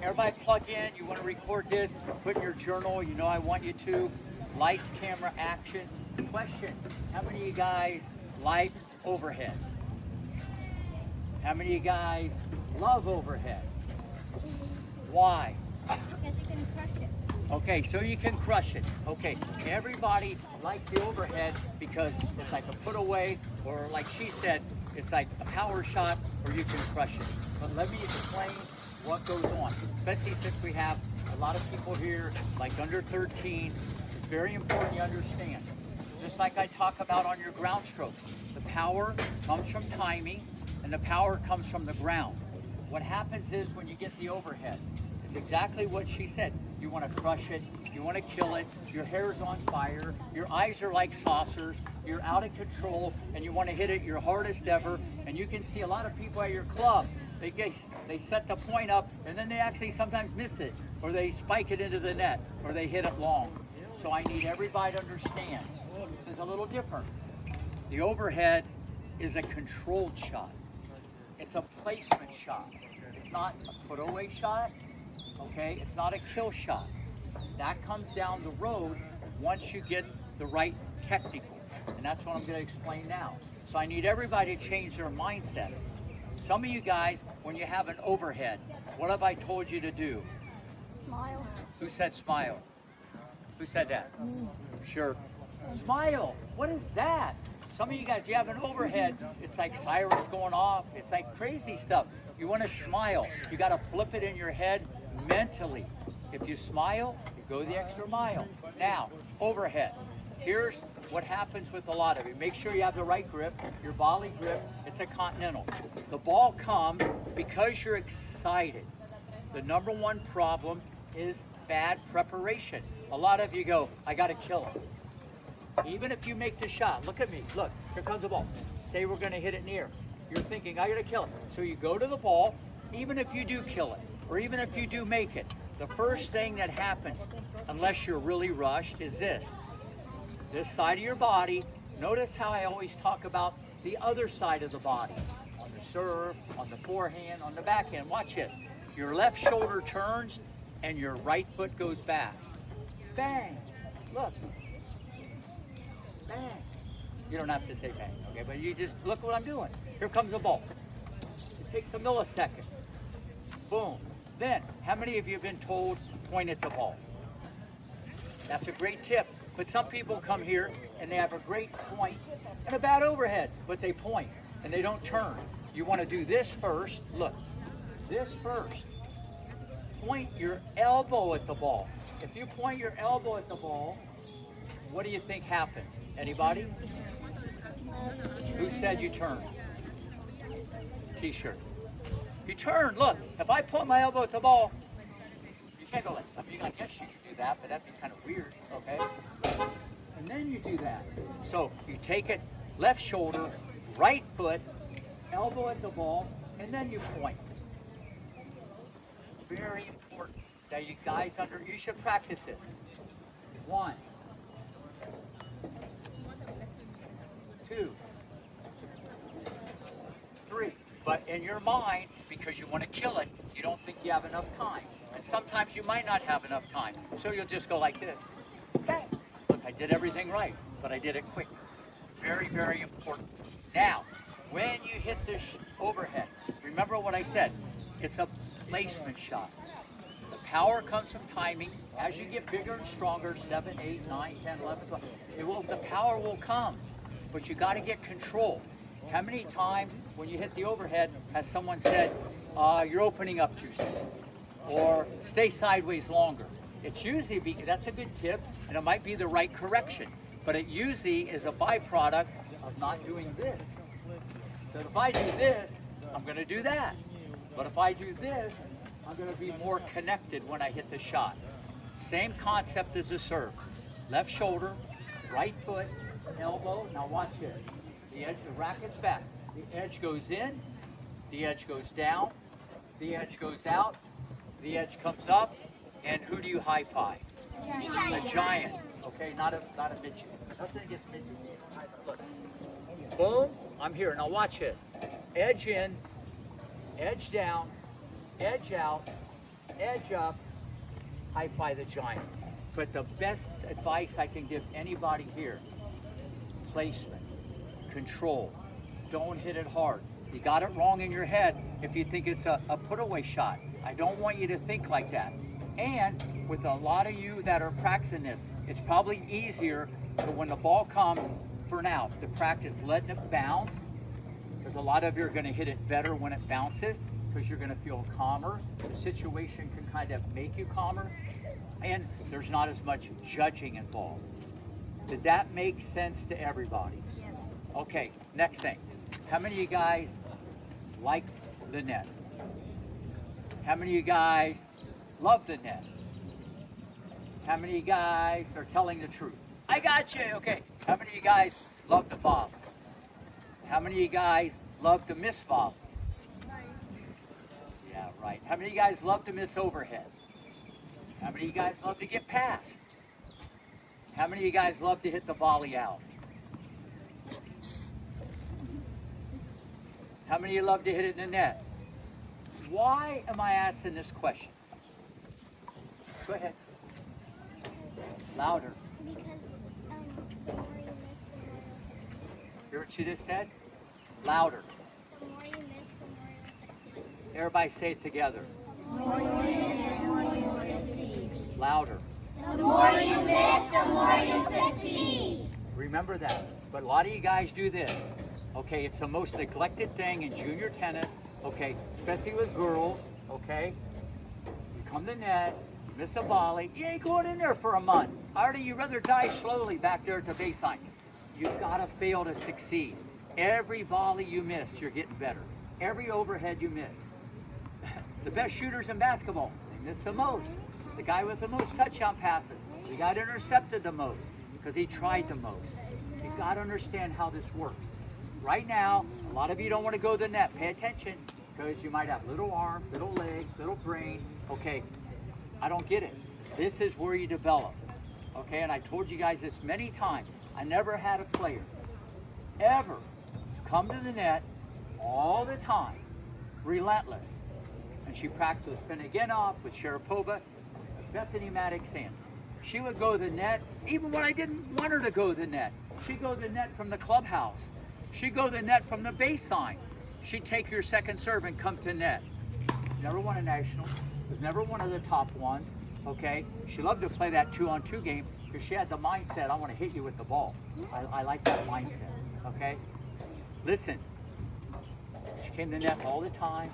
everybody plug in. You want to record this, put in your journal. You know I want you to. Lights, camera, action. Question, how many of you guys like overhead? How many of you guys love overhead? Why? Because you can crush it. Okay, so you can crush it. Okay, everybody likes the overhead because it's like a put away, or like she said, it's like a power shot, or you can crush it. But let me explain what goes on, especially since we have a lot of people here, like under 13. It's very important you understand. Just like I talk about on your ground stroke, the power comes from timing, and the power comes from the ground. What happens is when you get the overhead, it's exactly what she said. You want to crush it, you want to kill it, your hair's on fire, your eyes are like saucers, you're out of control, and you want to hit it your hardest ever. And you can see a lot of people at your club, they set the point up, and then they actually sometimes miss it, or they spike it into the net, or they hit it long. So I need everybody to understand, this is a little different. The overhead is a controlled shot. It's a placement shot. It's not a put away shot. Okay, it's not a kill shot. That comes down the road once you get the right technical. And that's what I'm going to explain now. So I need everybody to change their mindset. Some of you guys, when you have an overhead, what have I told you to do? Smile. Who said smile? Who said that? Sure. Smile. What is that? Some of you guys, you have an overhead, it's like sirens going off. It's like crazy stuff. You want to smile. You got to flip it in your head mentally. If you smile, you go the extra mile. Now, overhead. Here's what happens with a lot of you. Make sure you have the right grip, your volley grip. It's a continental. The ball comes because you're excited. The number one problem is bad preparation. A lot of you go, I got to kill it. Even if you make the shot, look at me, look, here comes the ball. Say we're going to hit it in the air. You're thinking, I got to kill it. So you go to the ball, even if you do kill it, or even if you do make it, the first thing that happens, unless you're really rushed, is this. This side of your body, notice how I always talk about the other side of the body. On the serve, on the forehand, on the backhand. Watch this. Your left shoulder turns and your right foot goes back. Bang. Look. Bang. You don't have to say bang, okay? But you just look what I'm doing. Here comes the ball. It takes a millisecond. Boom. Then, how many of you have been told point at the ball? That's a great tip. But some people come here and they have a great point and a bad overhead, but they point and they don't turn. You want to do this first. Look, this first. Point your elbow at the ball. If you point your elbow at the ball, what do you think happens? Anybody? Who said you turn? T-shirt. You turn, look, if I put my elbow at the ball, you can't go like, I mean, I guess you could do that, but that'd be kind of weird, okay? And then you do that. So you take it, left shoulder, right foot, elbow at the ball, and then you point. Very important that you guys you should practice this. 1, 2, 3. But in your mind, because you want to kill it, you don't think you have enough time. And sometimes you might not have enough time. So you'll just go like this. Okay. Look, I did everything right, but I did it quick. Very, very important. Now, when you hit this overhead, remember what I said. It's a placement shot. The power comes from timing. As you get bigger and stronger, 7, 8, 9, 10, 11, 12, the power will come. But you got to get control. How many times when you hit the overhead has someone said, you're opening up too soon, or stay sideways longer? It's usually because that's a good tip, and it might be the right correction, but it usually is a byproduct of not doing this. So if I do this, I'm going to do that. But if I do this, I'm going to be more connected when I hit the shot. Same concept as a serve. Left shoulder, right foot, elbow. Now watch this. The edge, the racket's back. The edge goes in, the edge goes down, the edge goes out, the edge comes up, and who do you high five? A giant. Okay, not a midget. Nothing against midgets. Look. Boom, I'm here. Now watch this. Edge in, edge down, edge out, edge up, high-five the giant. But the best advice I can give anybody here, placement, control. Don't hit it hard. You got it wrong in your head if you think it's a put-away shot. I don't want you to think like that. And with a lot of you that are practicing this, it's probably easier to, when the ball comes, for now, to practice letting it bounce, because a lot of you are going to hit it better when it bounces, because you're going to feel calmer. The situation can kind of make you calmer, and there's not as much judging involved. Did that make sense to everybody? Yes. Okay, next thing. How many of you guys like the net? How many of you guys love the net? How many of you guys are telling the truth? I got you. Okay. How many of you guys love the volley? How many of you guys love to miss volley? Yeah, right. How many of you guys love to miss overhead? How many of you guys love to get past? How many of you guys love to hit the volley out? How many of you love to hit it in the net? Why am I asking this question? Go ahead. Louder. Because the more you miss, the more you'll succeed. Hear what she just said? Louder. The more you miss, the more you'll succeed. Everybody say it together. The more you miss, the more you'll succeed. Louder. The more you miss, the more you succeed. Remember that. But a lot of you guys do this. Okay, it's the most neglected thing in junior tennis. Okay, especially with girls. Okay, you come to net, you miss a volley. You ain't going in there for a month. Already, you'd rather die slowly back there at the baseline. You've got to fail to succeed. Every volley you miss, you're getting better. Every overhead you miss. The best shooters in basketball, they miss the most. The guy with the most touchdown passes, he got intercepted the most because he tried the most. You've got to understand how this works. Right now, a lot of you don't want to go to the net. Pay attention, because you might have little arms, little legs, little brain. Okay, I don't get it. This is where you develop. Okay, and I told you guys this many times. I never had a player ever come to the net all the time, relentless. And she practiced with Finneganov, with Sharapova, Bethany Maddox-Sands. She would go to the net, even when I didn't want her to go to the net. She'd go to the net from the clubhouse. She'd go to the net from the baseline. She'd take your second serve and come to net. Never won a national. Was never one of the top ones. Okay? She loved to play that 2-on-2 game because she had the mindset, I want to hit you with the ball. I like that mindset. Okay? Listen, she came to net all the time.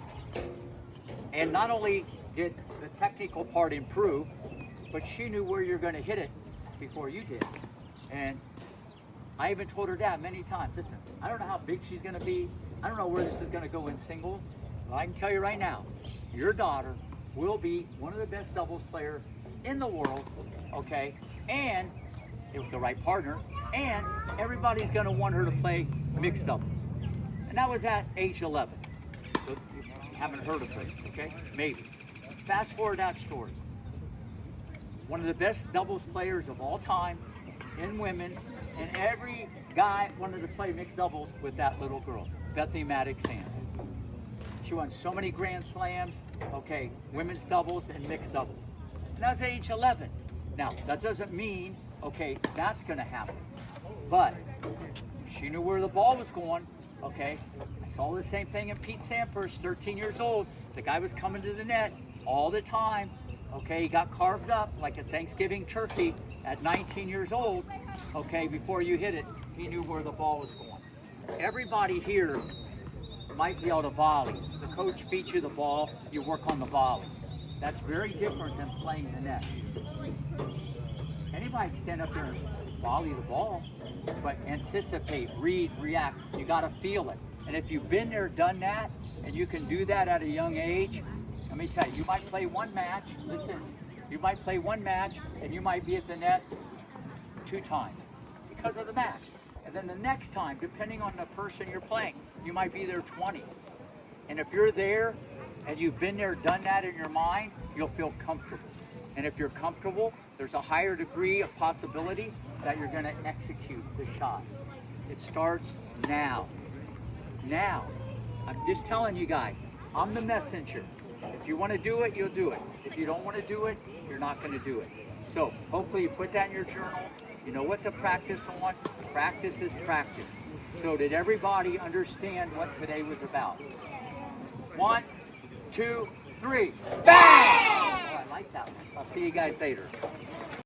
And not only did the technical part improve, but she knew where you're going to hit it before you did. And I even told her dad many times, listen, I don't know how big she's going to be. I don't know where this is going to go in singles. But I can tell you right now, your daughter will be one of the best doubles players in the world, okay? And with the right partner. And everybody's going to want her to play mixed doubles. And that was at age 11. So you haven't heard of her, okay? Maybe. Fast forward that story. One of the best doubles players of all time in women's, and every guy wanted to play mixed doubles with that little girl, Bethany Maddox-Sands. She won so many Grand Slams, okay, women's doubles and mixed doubles. And that was age 11. Now, that doesn't mean, okay, that's going to happen. But she knew where the ball was going, okay? I saw the same thing in Pete Sampras, 13 years old. The guy was coming to the net all the time, okay? He got carved up like a Thanksgiving turkey at 19 years old, okay? Before you hit it, he knew where the ball was going. Everybody here might be able to volley. The coach feeds you the ball, you work on the volley. That's very different than playing the net. Anybody can stand up there and volley the ball, but anticipate, read, react. You got to feel it. And if you've been there, done that, and you can do that at a young age, let me tell you, you might play one match, listen, you might play one match, and you might be at the net 2 times because of the match. And then the next time, depending on the person you're playing, you might be there 20. And if you're there, and you've been there, done that in your mind, you'll feel comfortable. And if you're comfortable, there's a higher degree of possibility that you're going to execute the shot. It starts now. Now. I'm just telling you guys, I'm the messenger. If you want to do it, you'll do it. If you don't want to do it, you're not going to do it. So hopefully you put that in your journal. You know what to practice on. Practice is practice. So did everybody understand what today was about? 1, 2, 3. Bang! Oh, I like that one. I'll see you guys later.